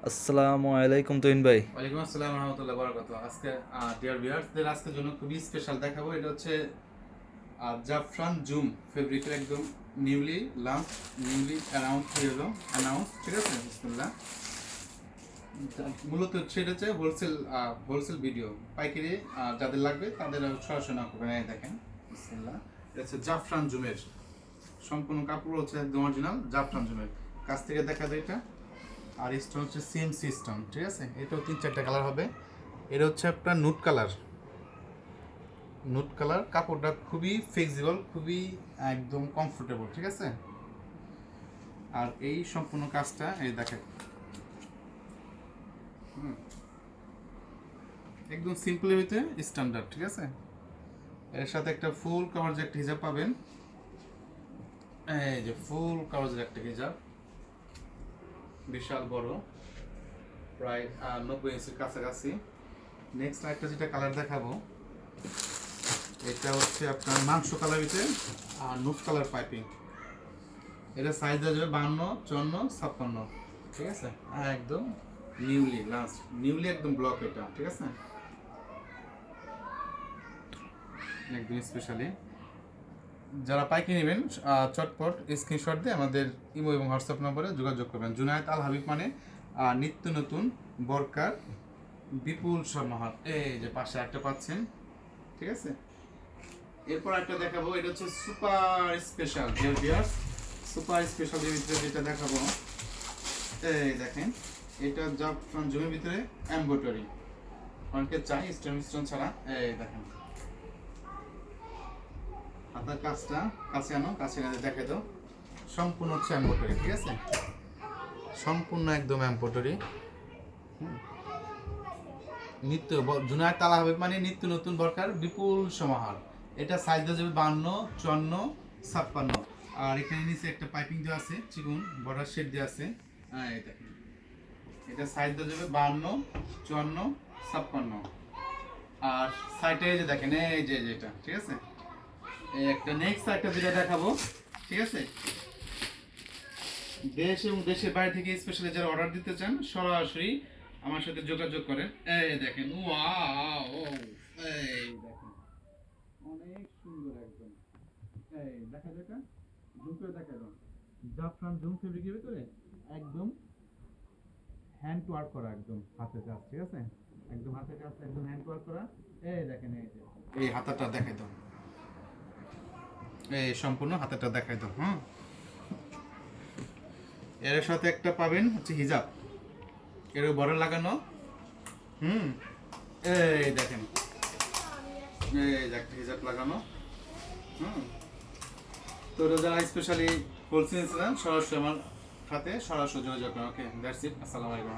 আসসালামু আলাইকুম তুহিন ভাই। ওয়ালাইকুম আসসালাম রহমতুল্লাহ বরকত। আজকে ডিয়ার ভিউয়ার্সদের আজকের জন্য খুবই স্পেশাল দেখাবো। এটা হচ্ছে জাফরান জুম ফেব্রিকের একদম নিউলি লঞ্চ, নিউলি অ্যানাউন্স হয়ে গেল, অ্যানাউন্স, ঠিক আছে। বিসমিল্লাহ। মূলত হচ্ছে এটা হচ্ছে হোলসেল ভিডিও, পাইকারি যাদের লাগবে তাদের সরাসরি না করবেন। এই দেখেন, বিসমিল্লাহ। এটা হচ্ছে জাফরান জুমের সম্পূর্ণ কাপড় হচ্ছে একদম অরিজিনাল জাফরান জুমের। কাছ থেকে দেখা যায় এটা। আর স্টোন হচ্ছে সিএমসি স্টোন, ঠিক আছে। এটাও 3-4টা কালার হবে। এটা হচ্ছে আপনার নুট কালার, নুট কালার। কাপড়টা খুবই ফ্লেক্সিবল, খুবই একদম কমফোর্টেবল, ঠিক আছে। আর এই সম্পূর্ণ কাজটা এই দেখেন, একদম সিম্পলের ভিতরে স্ট্যান্ডার্ড, ঠিক আছে। এর সাথে একটা ফুল কাভারেজ একটা হিজাব পাবেন। এই যে ফুল কাভারেজের একটা হিজাব, বিশাল বড়, প্রায় 90 ইঞ্চির কাছাকাছি। নেক্সট একটা যেটা কালার দেখাবো, এটা হচ্ছে আপনার মাংস কালার ভিতরে আর নুট কালার পাইপিং। এটা সাইজ দেওয়া যাবে 52, 54, 56, ঠিক আছে। একদম নিউলি লাস্ট, নিউলি একদম ব্লক এটা, ঠিক আছে। একদম স্পেশালি যারা পাইকারি নেবেন চটপট স্ক্রিনশট দিয়ে আমাদের ইমো এবং হোয়াটসঅ্যাপ নম্বরে যোগাযোগ করবেন। জুনায়েদ আল হাবিব মানে নিত্য নতুন বরকার বিপুল সমাহার। এই যে পাশে একটা পাচ্ছেন, ঠিক আছে। এরপর একটা দেখাবো, এটা হচ্ছে super special dear, super special এর ভিতরে যেটা দেখাবো, এই দেখেন। এটা জাফরান জমির ভিতরে এমব্রয়ডারি, অনেকে চাই স্টোন স্টোন ছাড়া। এই দেখেন হাতার কাজটা, কাছে আনো, কাছে এনে দেখে দাও। সম্পূর্ণ হচ্ছে এমব্রয়ডারি, ঠিক আছে। সম্পূর্ণ একদম এমব্রয়ডারি। নিত্য জুনায়েদ আল হাবিব মানে নিত্য নতুন বরকার বিপুল সমাহার। এটা সাইজ দেওয়া যাবে 52, 54, 56। আর এখানে নিচে একটা পাইপিং দেওয়া আছে, চিকন বর্ডার শেড দেওয়া আছে। এই দেখেন, এটা সাইজ দেওয়া যাবে 52, 54, 56। আর সাইডে এই যে দেখেন, এই যে এটা, ঠিক আছে। এই একটা নেক্সট একটা যেটা দেখাবো, ঠিক আছে। দেশ এবং দেশের বাইরে থেকে স্পেশালি যারা অর্ডার দিতে চান সরাসরি আমার সাথে যোগাযোগ করেন। এই দেখেন, ওয়াও, এই দেখেন, অনেক সুন্দর একদম। এই দেখা দেখা জুম করে দেখা দাও। জাফরান জুম ফেব্রিকের ভিতরে একদম হ্যান্ড ওয়ার্ক করা, একদম হাতের কাজ, ঠিক আছে। একদম হাতের কাজ, একদম হ্যান্ড ওয়ার্ক করা। এই দেখেন, এই যে এই হাতাটা দেখাই দাও, এই সম্পূর্ণ হাতাটা দেখাই দাও। হ্যাঁ, এর সাথে একটা পাবেন হচ্ছে হিজাব, এর বর্ডার লাগানো। হুম, এই দেখেন, এই যে একটা হিজাব লাগানো। হুম, তো যারা স্পেশালি হোলসেল নিতে চান সরাসরি আমার সাথে সরাসরি যোগাযোগ করেন। ওকে, দ্যাটস ইট। আসসালামু আলাইকুম।